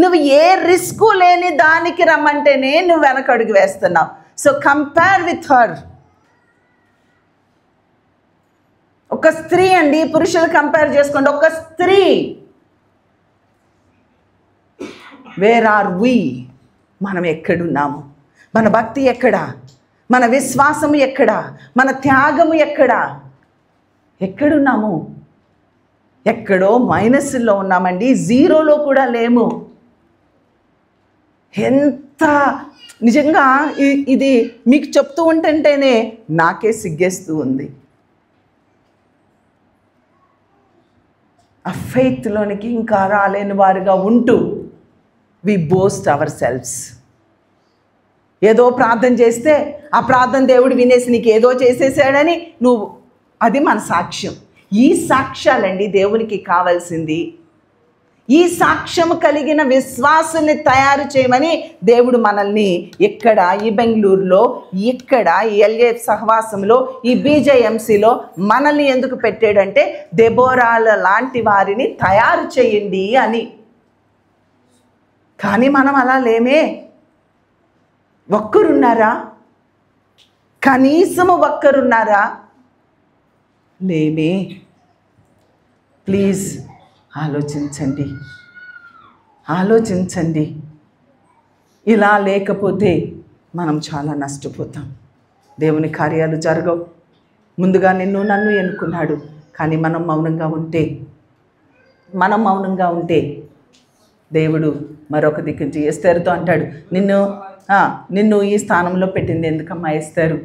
నువ్వు ఏ రిస్క్ లేని దానికి రమ్మంటేనే నువ్వు వెనక అడుగు వేస్తున్నావు. So compare with her. ఒక స్త్రీ అండి, పురుషులు కంపేర్ చేసుకోండి. ఒక స్త్రీ, వేర్ ఆర్ వి? మనం ఎక్కడున్నాము? మన భక్తి ఎక్కడా? మన విశ్వాసము ఎక్కడా? మన త్యాగము ఎక్కడా? ఎక్కడున్నాము? ఎక్కడో మైనస్లో ఉన్నామండి, జీరోలో కూడా లేము. ఎంత నిజంగా ఇది మీకు చెప్తూ ఉంటుంటేనే నాకే సిగ్గేస్తూ ఉంది. ఆ ఫెయిత్లోనికి ఇంకా రాలేని వారుగా ఉంటూ వి బోస్ట్ అవర్ సెల్ఫ్స్. ఏదో ప్రార్థన చేస్తే ఆ ప్రార్థన దేవుడు వినేసి నీకు ఏదో చేసేసాడని నువ్వు, అది మన సాక్ష్యం. ఈ సాక్ష్యాలండి దేవునికి కావాల్సింది. ఈ సాక్ష్యము కలిగిన విశ్వాసుల్ని తయారు చేయమని దేవుడు మనల్ని ఇక్కడ ఈ బెంగళూరులో, ఇక్కడ ఈ ఎల్ఏఎఫ్ సహవాసంలో, ఈ బీజేఎంసీలో మనల్ని ఎందుకు పెట్టాడంటే దెబోరాల లాంటి వారిని తయారు చేయండి అని. కానీ మనం అలా లేమే. ఒక్కరున్నారా? కనీసము ఒక్కరున్నారా? లేమే. ప్లీజ్ ఆలోచించండి, ఆలోచించండి. ఇలా లేకపోతే మనం చాలా నష్టపోతాం. దేవుని కార్యాలు జరగవు. ముందుగా నన్ను ఎన్నుకున్నాడు. కానీ మనం మౌనంగా ఉంటే దేవుడు మరొక దిక్కు నుంచి ఎస్తేరుతో అంటాడు, నిన్ను ఈ స్థానంలో పెట్టింది ఎందుకమ్మా ఎస్తేరు?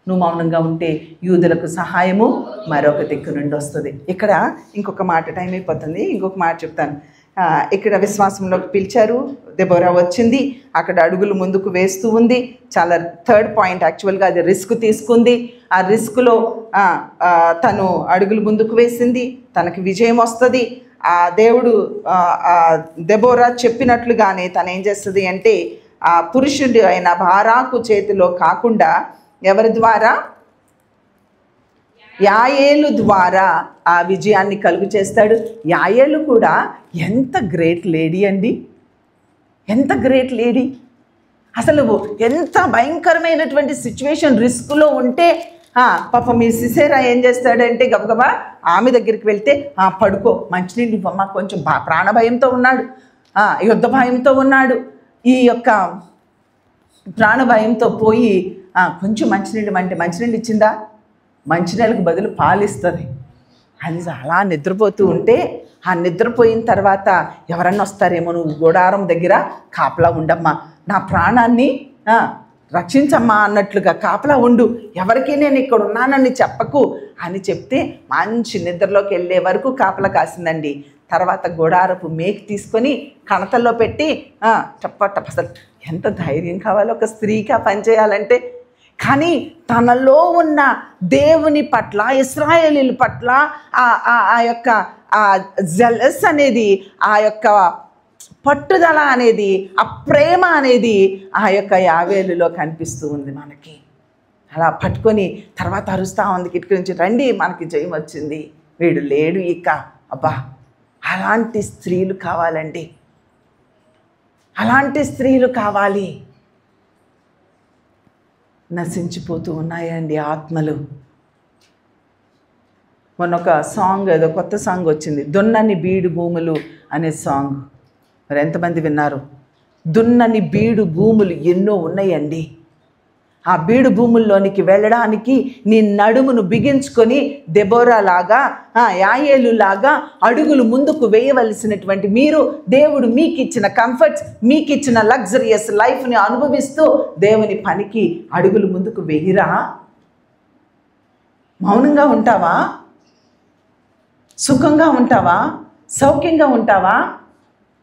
నువ్వు మౌనంగా ఉంటే యూదులకు సహాయము మరొక దిక్కు నుండి వస్తుంది. ఇక్కడ ఇంకొక మాట, టైం అయిపోతుంది, ఇంకొక మాట చెప్తాను. ఇక్కడ విశ్వాసంలోకి పిలిచారు, దెబోరా వచ్చింది, అక్కడ అడుగులు ముందుకు వేస్తూ ఉంది. చాలా థర్డ్ పాయింట్, యాక్చువల్గా అది రిస్క్ తీసుకుంది. ఆ రిస్క్లో తను అడుగులు ముందుకు వేసింది, తనకి విజయం వస్తుంది. ఆ దేవుడు దెబోరా చెప్పినట్లుగానే తను ఏం చేస్తుంది అంటే ఆ పురుషుడు అయిన బారాకు చేతిలో కాకుండా ఎవరి ద్వారా? యాయేలు ద్వారా ఆ విజయాన్ని కలుగు చేస్తాడు. యాయేలు కూడా ఎంత గ్రేట్ లేడీ అండి, ఎంత గ్రేట్ లేడీ. అసలు ఎంత భయంకరమైనటువంటి సిచ్యువేషన్, రిస్క్లో ఉంటే పాపం మీ సిసేరా ఏం చేస్తాడంటే గబగబా ఆమె దగ్గరికి వెళ్తే పడుకో, మంచినీళ్ళు ఇవ్వమ్మ, కొంచెం ప్రాణభయంతో ఉన్నాడు, యుద్ధ భయంతో ఉన్నాడు. ఈ యొక్క ప్రాణభయంతో పోయి కొంచెం మంచినీళ్ళు అంటే మంచినీళ్ళు ఇచ్చిందా? మంచినీళ్ళకు బదులు పాలిస్తుంది. అది అలా నిద్రపోతూ ఉంటే ఆ నిద్రపోయిన తర్వాత ఎవరన్నా వస్తారేమో, నువ్వు గుడారం దగ్గర కాపలా ఉండమ్మా, నా ప్రాణాన్ని రక్షించమ్మా అన్నట్లుగా కాపలా ఉండు, ఎవరికి నేను ఇక్కడ ఉన్నానని చెప్పకు అని చెప్తే మంచి నిద్రలోకి వెళ్ళే వరకు కాపలా కాసిందండి. తర్వాత గుడారపు మేకు తీసుకొని కణతల్లో పెట్టి టప్ప అసలు ఎంత ధైర్యం కావాలి ఒక స్త్రీకి ఆ పని చేయాలంటే. కానీ తనలో ఉన్న దేవుని పట్ల, ఇశ్రాయేలీల పట్ల ఆ యొక్క జెలస్ అనేది, ఆ యొక్క పట్టుదల అనేది, ఆ ప్రేమ అనేది ఆ యొక్క యావేలులో కనిపిస్తూ ఉంది మనకి. అలా పట్టుకొని తర్వాత అరుస్తూ ఉంది కిటికీ నుంచి, రండి మనకి జయం వచ్చింది, వీడు లేడు ఇక. అబ్బా, అలాంటి స్త్రీలు కావాలండి, అలాంటి స్త్రీలు కావాలి. నశించిపోతూ ఉన్నాయండి ఆత్మలు. మొన్న ఒక సాంగ్, ఏదో కొత్త సాంగ్ వచ్చింది, దున్నని బీడు భూములు అనే సాంగ్. మరి ఎంతమంది విన్నారు? దున్నని బీడు భూములు ఎన్నో ఉన్నాయండి. ఆ బీడు భూముల్లోనికి వెళ్ళడానికి నీ నడుమును బిగించుకొని దెబోరా లాగా, యాయేలు లాగా అడుగులు ముందుకు వేయవలసినటువంటి మీరు, దేవుడు మీకు ఇచ్చిన కంఫర్ట్స్, మీకు ఇచ్చిన లగ్జరియస్ లైఫ్ని అనుభవిస్తూ దేవుని పనికి అడుగులు ముందుకు వేయిరా? మౌనంగా ఉంటావా? సుఖంగా ఉంటావా? సౌఖ్యంగా ఉంటావా?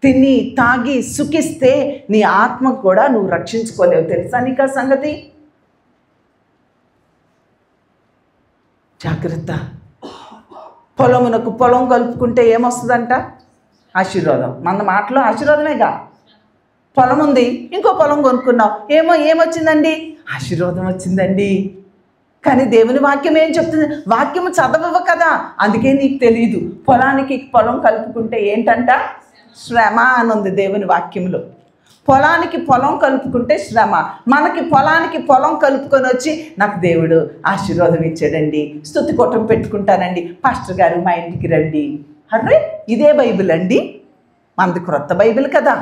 తిని తాగి సుఖిస్తే నీ ఆత్మకు కూడా నువ్వు రక్షించుకోలేవు. తెలుసా నీకు ఆ సంగతి? జాగ్రత్త. పొలమునకు పొలం కలుపుకుంటే ఏమొస్తుందంట? ఆశీర్వాదం. మన మాటలో ఆశీర్వాదమేగా. పొలం ఉంది, ఇంకో పొలం కొనుక్కున్నావు, ఏమొచ్చిందండి? ఆశీర్వాదం వచ్చిందండి. కానీ దేవుని వాక్యం ఏం చెప్తుంది? వాక్యము చదవవు కదా, అందుకే నీకు తెలియదు. పొలానికి పొలం కలుపుకుంటే ఏంటంట? శ్రమ అని ఉంది దేవుని వాక్యంలో. పొలానికి పొలం కలుపుకుంటే శ్రమ. మనకి పొలానికి పొలం కలుపుకొని వచ్చి నాకు దేవుడు ఆశీర్వాదం ఇచ్చాడండి, స్తుతి కూటం పెట్టుకుంటానండి, పాస్టర్ గారు మా ఇంటికి రండి. అరే, ఇదే బైబిల్ అండి, మనది క్రొత్త బైబిల్ కదా.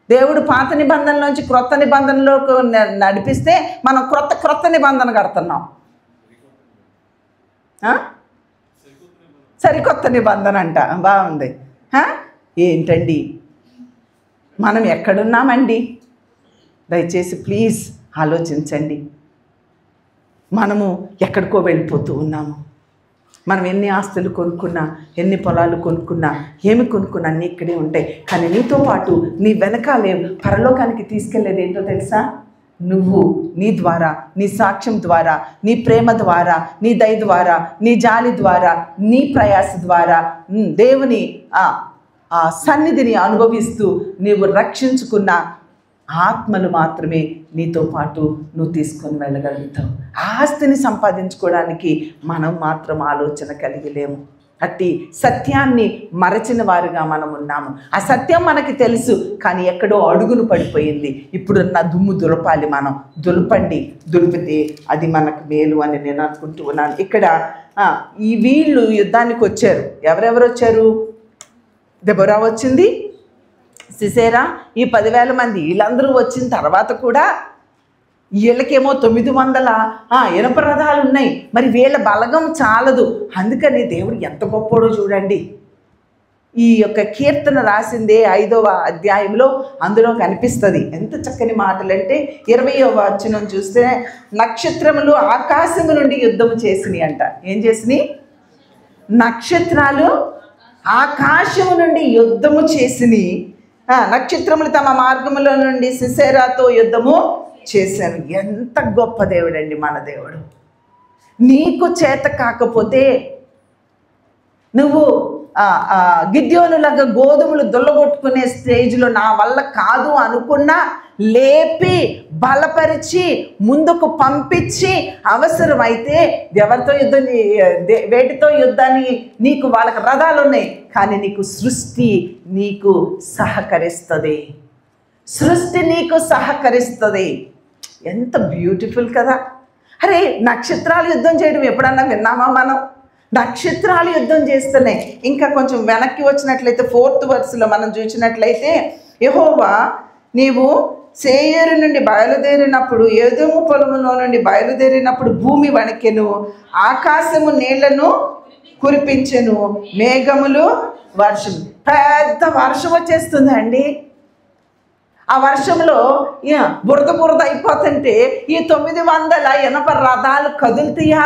దేవుడు పాత నిబంధనలోంచి క్రొత్త నిబంధనలోకి నడిపిస్తే మనం క్రొత్త నిబంధన కడుతున్నాం. సరికొత్త నిబంధన అంట. బాగుంది. ఏంటండి మనం ఎక్కడున్నామండి? దయచేసి ప్లీజ్ ఆలోచించండి. మనము ఎక్కడికో వెళ్ళిపోతూ ఉన్నాము. మనం ఎన్ని ఆస్తులు కొనుక్కున్నా, ఎన్ని పొలాలు కొనుక్కున్నా, ఏమి కొనుక్కున్నా అన్నీ ఇక్కడే ఉంటాయి. కానీ నీతో పాటు నీ వెనకాలే పరలోకానికి తీసుకెళ్లేది ఏంటో తెలుసా? నువ్వు నీ ద్వారా, నీ సాక్ష్యం ద్వారా, నీ ప్రేమ ద్వారా, నీ దయ ద్వారా, నీ జాలి ద్వారా, నీ ప్రయాస ద్వారా దేవుని ఆ సన్నిధిని అనుభవిస్తూ నీవు రక్షించుకున్న ఆత్మలు మాత్రమే నీతో పాటు నువ్వు తీసుకొని వెళ్ళగలుగుతావు. ఆస్తిని సంపాదించుకోవడానికి మనం మాత్రం ఆలోచన కలిగి లేము. అట్టి సత్యాన్ని మరచిన వారుగా మనం ఉన్నాము. ఆ సత్యం మనకి తెలుసు, కానీ ఎక్కడో అడుగును పడిపోయింది. ఇప్పుడున్న దుమ్ము దులపాలి. మనం దులపండి, దులిపితే అది మనకు మేలు అని నేను అనుకుంటూ ఉన్నాను. ఇక్కడ ఈ వీళ్ళు యుద్ధానికి వచ్చారు. ఎవరెవరు వచ్చారు? దెబోరా వచ్చింది, సిసేరా, ఈ 10,000 మంది వీళ్ళందరూ వచ్చిన తర్వాత కూడా వీళ్ళకేమో 900 ఇనప రథాలు ఉన్నాయి. మరి వీళ్ళ బలగం చాలదు. అందుకని దేవుడు ఎంత గొప్పోడో చూడండి. ఈ యొక్క కీర్తన రాసిందే 5వ అధ్యాయంలో అందులో కనిపిస్తుంది. ఎంత చక్కని మాటలంటే 20వ వచనం చూస్తే, నక్షత్రములు ఆకాశము నుండి యుద్ధము చేసినాయి అంట. ఏం చేసినాయి? నక్షత్రాలు ఆకాశము నుండి యుద్ధము చేసినాయి. నక్షత్రములు తమ మార్గములో నుండి సిసేరాతో యుద్ధము చేశాను. ఎంత గొప్ప దేవుడండి మన దేవుడు. నీకు చేత కాకపోతే నువ్వు గిద్యోనులాగా గోధుమలు దొల్లగొట్టుకునే స్టేజ్లో నా వల్ల కాదు అనుకున్నా లేపి బలపరిచి ముందుకు పంపించి అవసరమైతే ఎవరితో యుద్ధం, వేటితో యుద్ధాన్ని, నీకు వాళ్ళకి రథాలు ఉన్నాయి కానీ నీకు సృష్టి నీకు సహకరిస్తుంది. సృష్టి నీకు సహకరిస్తుంది. ఎంత బ్యూటిఫుల్ కదా. అరే, నక్షత్రాలు యుద్ధం చేయడం ఎప్పుడన్నా విన్నామా మనం? నక్షత్రాలు యుద్ధం చేస్తున్నాయి. ఇంకా కొంచెం వెనక్కి వచ్చినట్లయితే 4th verseలో మనం చూసినట్లయితే, యెహోవా నీవు సేయరు నుండి బయలుదేరినప్పుడు, ఏదోము పొలములో నుండి బయలుదేరినప్పుడు భూమి వణకెను, ఆకాశము నీళ్లను కురిపించెను, మేఘములు వర్షం. పెద్ద వర్షం వచ్చేస్తుందండి. ఆ వర్షంలో బురద బురద అయిపోతుంటే ఈ 900 ఇనప రథాలు కదులుతాయా?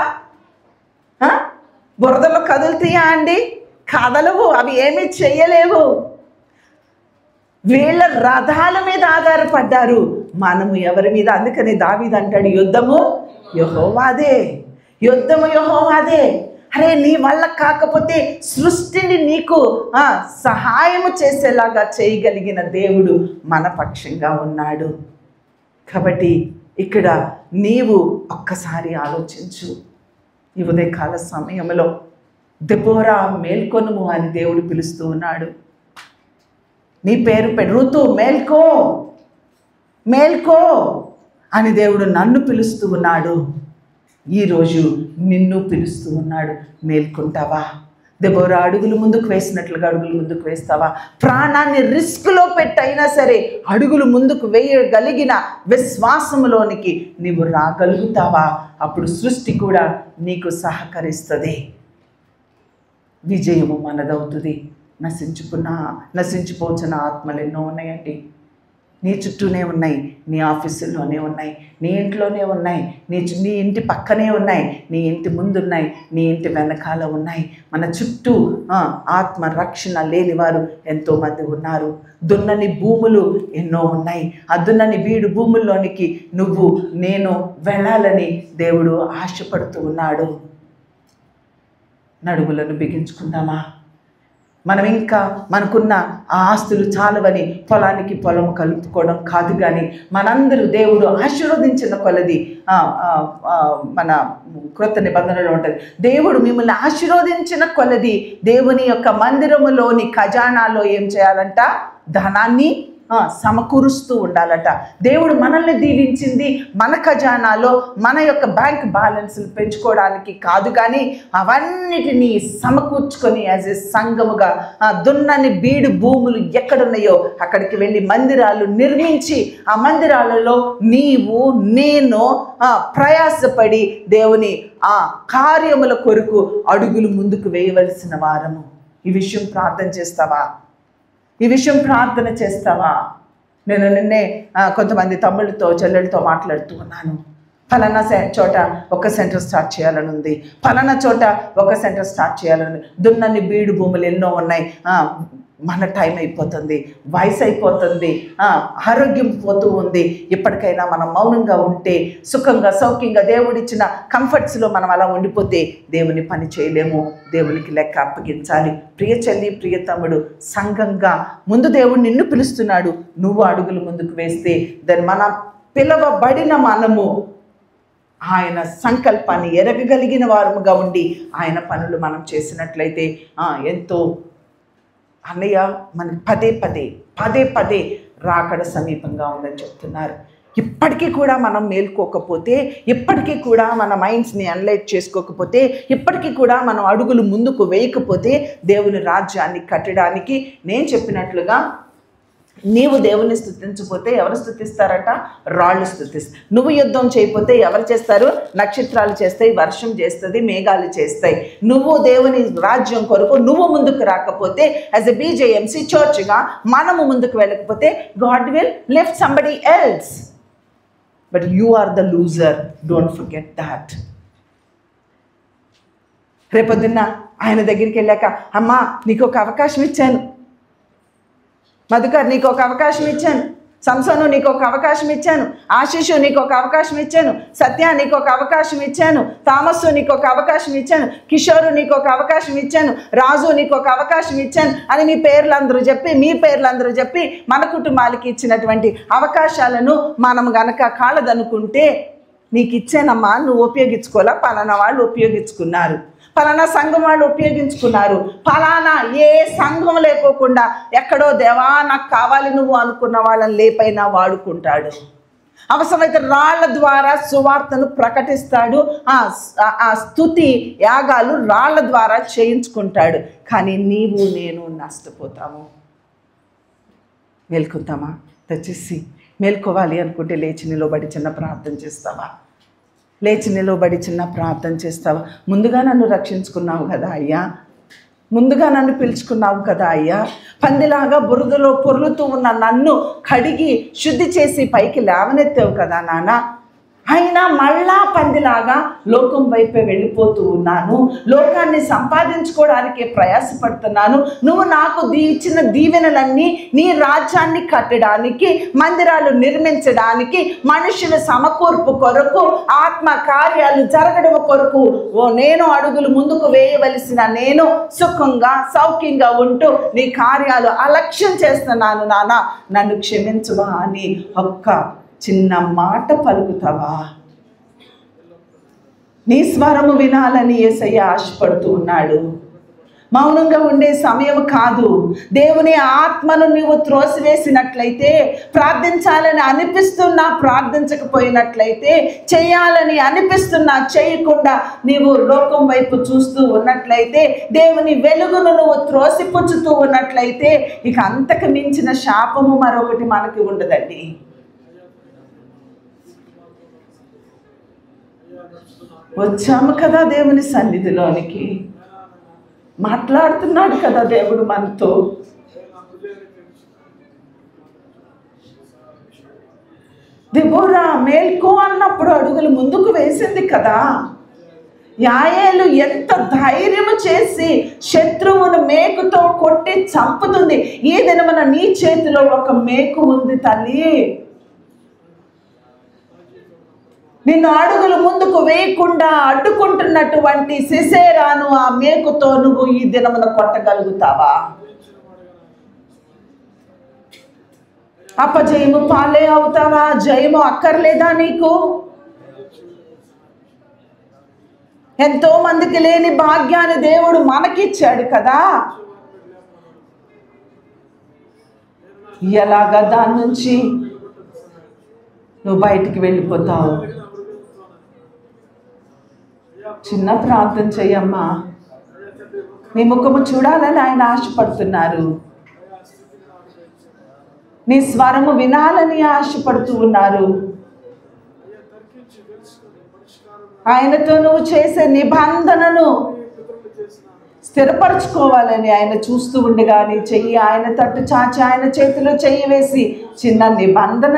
బురదలో కదులుతాయా అండి? కదలవు. అవి ఏమీ చెయ్యలేవు. వీళ్ళ రథాల మీద ఆధారపడ్డారు. మనము ఎవరి మీద? అందుకని దావీదు అంటాడు, యుద్ధము యెహోవాదే, యుద్ధము యెహోవాదే. అరే, నీ వల్ల కాకపోతే సృష్టిని నీకు సహాయము చేసేలాగా చేయగలిగిన దేవుడు మన పక్షంగా ఉన్నాడు. కాబట్టి ఇక్కడ నీవు ఒక్కసారి ఆలోచించు. ఈ ఉదయకాల సమయంలో దెబోరా మేల్కొనుము అని దేవుడు పిలుస్తూ ఉన్నాడు. నీ పేరు ఋతు, మేల్కో మేల్కో అని దేవుడు నన్ను పిలుస్తూ ఉన్నాడు. ఈరోజు నిన్ను పిలుస్తూ ఉన్నాడు. మేల్కొంటావా? దెబోరా అడుగులు ముందుకు వేసినట్లుగా అడుగులు ముందుకు వేస్తావా? ప్రాణాన్ని రిస్క్లో పెట్టైనా సరే అడుగులు ముందుకు వేయగలిగిన విశ్వాసంలోనికి నీవు రాగలుగుతావా? అప్పుడు సృష్టి కూడా నీకు సహకరిస్తుంది. విజయము మనదవుతుంది. నశించిపోచిన ఆత్మలు ఎన్నో ఉన్నాయండి. నీ చుట్టూనే ఉన్నాయి, నీ ఆఫీసుల్లోనే ఉన్నాయి, నీ ఇంట్లోనే ఉన్నాయి, నీ ఇంటి పక్కనే ఉన్నాయి, నీ ఇంటి ముందున్నాయి, నీ ఇంటి వెనకాల ఉన్నాయి. మన చుట్టూ ఆత్మ రక్షణ లేని వారు ఎంతోమంది ఉన్నారు. దున్నని భూములు ఎన్నో ఉన్నాయి. ఆ దున్నని బీడు భూముల్లోనికి నువ్వు నేను వెళ్ళాలని దేవుడు ఆశపడుతూ ఉన్నాడు. నడుములను బిగించుకుందామా? మనం ఇంకా మనకున్న ఆ ఆస్తులు చాలవని పొలానికి పొలం కలుపుకోవడం కాదు, కానీ మనందరూ దేవుడు ఆశీర్వదించిన కొలది మన క్రొత్త నిబంధనలో ఉంటుంది. దేవుడు మిమ్మల్ని ఆశీర్వదించిన కొలది దేవుని యొక్క మందిరములోని ఖజానాలో ఏం చేయాలంట? ధనాన్ని సమకూరుస్తూ ఉండాలట. దేవుడు మనల్ని దీవించింది మన ఖజానాలో మన యొక్క బ్యాంక్ బ్యాలెన్స్లు పెంచుకోవడానికి కాదు, కానీ అవన్నిటినీ సమకూర్చుకొని యాజ్ ఎ సంఘముగా దున్నని బీడు భూములు ఎక్కడున్నాయో అక్కడికి వెళ్ళి మందిరాలు నిర్మించి ఆ మందిరాలలో నీవు నేను ప్రయాసపడి దేవుని ఆ కార్యముల కొరకు అడుగులు ముందుకు వేయవలసిన వారము. ఈ విషయం ప్రార్థన చేస్తావా? ఈ విషయం ప్రార్థన చేస్తావా? నేను నిన్నే కొంతమంది తమ్ముళ్ళతో చెల్లెళ్ళతో మాట్లాడుతూ ఉన్నాను. ఫలానా చోట ఒక సెంటర్ స్టార్ట్ చేయాలని ఉంది, ఫలానా చోట ఒక సెంటర్ స్టార్ట్ చేయాలని. దున్నని బీడు భూములు ఎన్నో ఉన్నాయి. మన టైం అయిపోతుంది, వయసు అయిపోతుంది, ఆరోగ్యం పోతూ ఉంది. ఇప్పటికైనా మనం మౌనంగా ఉంటే, సుఖంగా సౌఖ్యంగా దేవుడిచ్చిన కంఫర్ట్స్లో మనం అలా ఉండిపోతే దేవుని పని చేయలేము. దేవునికి లెక్క అప్పగించాలి. ప్రియ చెల్లి, ప్రియ తమ్ముడు, సంఘంగా ముందు దేవుడు నిన్ను పిలుస్తున్నాడు. నువ్వు అడుగులు ముందుకు వేస్తే దాన్ని మన పిలవబడిన మనము ఆయన సంకల్పాన్ని ఎరగగలిగిన వారముగా ఉండి ఆయన పనులు మనం చేసినట్లయితే ఎంతో అన్నయ్య మనకి పదే పదే రాకడ సమీపంగా ఉందని చెప్తున్నారు. ఇప్పటికీ కూడా మనం మేల్కోకపోతే, ఇప్పటికీ కూడా మన మైండ్స్ని అనలైజ్ చేసుకోకపోతే, ఇప్పటికీ కూడా మనం అడుగులు ముందుకు వేయకపోతే దేవుని రాజ్యాన్ని కట్టడానికి నేను చెప్పినట్లుగా నీవు దేవుని స్తుతించకపోతే ఎవరు స్తుతిస్తారట? రాళ్ళు స్తుతిస్తారు. నువ్వు యుద్ధం చేయకపోతే ఎవరు చేస్తారు? నక్షత్రాలు చేస్తాయి, వర్షం చేస్తుంది, మేఘాలు చేస్తాయి. నువ్వు దేవుని రాజ్యం కొరకు నువ్వు ముందుకు రాకపోతే, యాజ్ ఎ బీజేఎంసీ చర్చ్గా మనము ముందుకు వెళ్ళకపోతే, God will lift somebody else. But you are the loser, don't forget that. రేపొద్దున్న ఆయన దగ్గరికి వెళ్ళాక, అమ్మా నీకు ఒక అవకాశం ఇచ్చాను, మధుకర్ నీకు ఒక అవకాశం ఇచ్చాను, సంసోను నీకు ఒక అవకాశం ఇచ్చాను, ఆశీషు నీకు ఒక అవకాశం ఇచ్చాను, సత్య నీకు ఒక అవకాశం ఇచ్చాను, థామస్సు నీకు ఒక అవకాశం ఇచ్చాను, కిషోరు నీకు ఒక అవకాశం ఇచ్చాను, రాజు నీకు ఒక అవకాశం ఇచ్చాను అని మీ పేర్లందరూ చెప్పి మన కుటుంబాలకి ఇచ్చినటువంటి అవకాశాలను మనం గనక కాలదనుకుంటే, నీకు ఇచ్చానమ్మా నువ్వు ఉపయోగించుకోవాలా, పలానా వాళ్ళు ఉపయోగించుకున్నారు, పలానా సంఘం వాళ్ళు ఉపయోగించుకున్నారు, పలానా ఏ సంఘం లేకోకుండా ఎక్కడో దేవా నాకు కావాలి నువ్వు అనుకున్న వాళ్ళని లేపైనా వాడుకుంటాడు. అవసరమైతే రాళ్ల ద్వారా సువార్తను ప్రకటిస్తాడు. ఆ స్తుతి యాగాలు రాళ్ల ద్వారా చేయించుకుంటాడు. కానీ నీవు నేను నష్టపోతాము. మేల్కొంటామా? దయచేసి మేల్కోవాలి అనుకుంటే లేచి నిలబడి చిన్న ప్రార్థన చేస్తావా? ముందుగా నన్ను రక్షించుకున్నావు కదా అయ్యా, ముందుగా నన్ను పిలుచుకున్నావు కదా అయ్యా. పందిలాగా బురదలో పొర్లుతూ ఉన్న నన్ను కడిగి శుద్ధి చేసి పైకి లేవనెత్తావు కదా నాన్న. అయినా మళ్ళా పందిలాగా లోకం వైపే వెళ్ళిపోతూ ఉన్నాను, లోకాన్ని సంపాదించుకోవడానికి ప్రయాసపడుతున్నాను. నువ్వు నాకు ఇచ్చిన దీవెనలన్నీ నీ రాజ్యాన్ని కట్టడానికి, మందిరాలు నిర్మించడానికి, మనుషుల సమకూర్పు కొరకు, ఆత్మ కార్యాలు జరగడం కొరకు నేను అడుగులు ముందుకు వేయవలసిన నేను సుఖంగా సౌఖ్యంగా ఉంటూ నీ కార్యాలు అలక్ష్యం చేస్తున్నాను నాన్న, నన్ను క్షమించువా అని ఒక్క చిన్న మాట పలుకుతావా? నీ స్వరము వినాలని యేసయ్య ఆశపడుతూ ఉన్నాడు. మౌనంగా ఉండే సమయం కాదు. దేవుని ఆత్మను నీవు త్రోసివేసినట్లయితే, ప్రార్థించాలని అనిపిస్తున్నా ప్రార్థించకపోయినట్లయితే, చేయాలని అనిపిస్తున్నా చేయకుండా నీవు లోకం వైపు చూస్తూ ఉన్నట్లయితే, దేవుని వెలుగును నువ్వు త్రోసిపుచ్చుతూ ఉన్నట్లయితే, ఇక అంతకు మించిన శాపము మరొకటి మనకి ఉండదండి. వచ్చాము కదా దేవుని సన్నిధిలోనికి, మాట్లాడుతున్నాడు కదా దేవుడు మనతో. దెబోరా మేల్కో అన్నప్పుడు అడుగులు ముందుకు వేసింది కదా. యాయేలు ఎంత ధైర్యము చేసి శత్రువును మేకుతో కొట్టి చంపుతుంది. ఈ దినమున నీ చేతిలో ఒక మేకు ఉంది తల్లి. నిన్ను అడుగులు ముందుకు వేయకుండా అడ్డుకుంటున్నటువంటి సిసేరాను ఆ మేకుతో నువ్వు ఈ దినమున కొట్టగలుగుతావా? అపజయము పాలే అవుతావా? జయము అక్కర్లేదా నీకు? ఎంతో మందికి లేని భాగ్యాన్ని దేవుడు మనకిచ్చాడు కదా. ఎలాగా దాని నుంచి నువ్వు బయటికి వెళ్ళిపోతావు? చిన్న ప్రార్థన చెయ్యమ్మా. నీ ముఖము చూడాలని ఆయన ఆశపడుతున్నారు. నీ స్వరము వినాలని ఆశపడుతూ ఉన్నారు. ఆయనతో నువ్వు చేసే నిబంధనను స్థిరపరచుకోవాలని ఆయన చూస్తూ ఉండగా నీ చెయ్యి ఆయన తట్టు చాచి ఆయన చేతిలో చెయ్యి వేసి చిన్న నిబంధన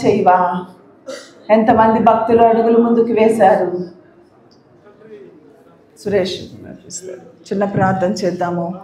చేయవా? ఎంతమంది భక్తులు అడుగులు ముందుకు వేశారు? సురేష్ నడిపిస్తాడు. చిన్న ప్రార్థన చేద్దాము.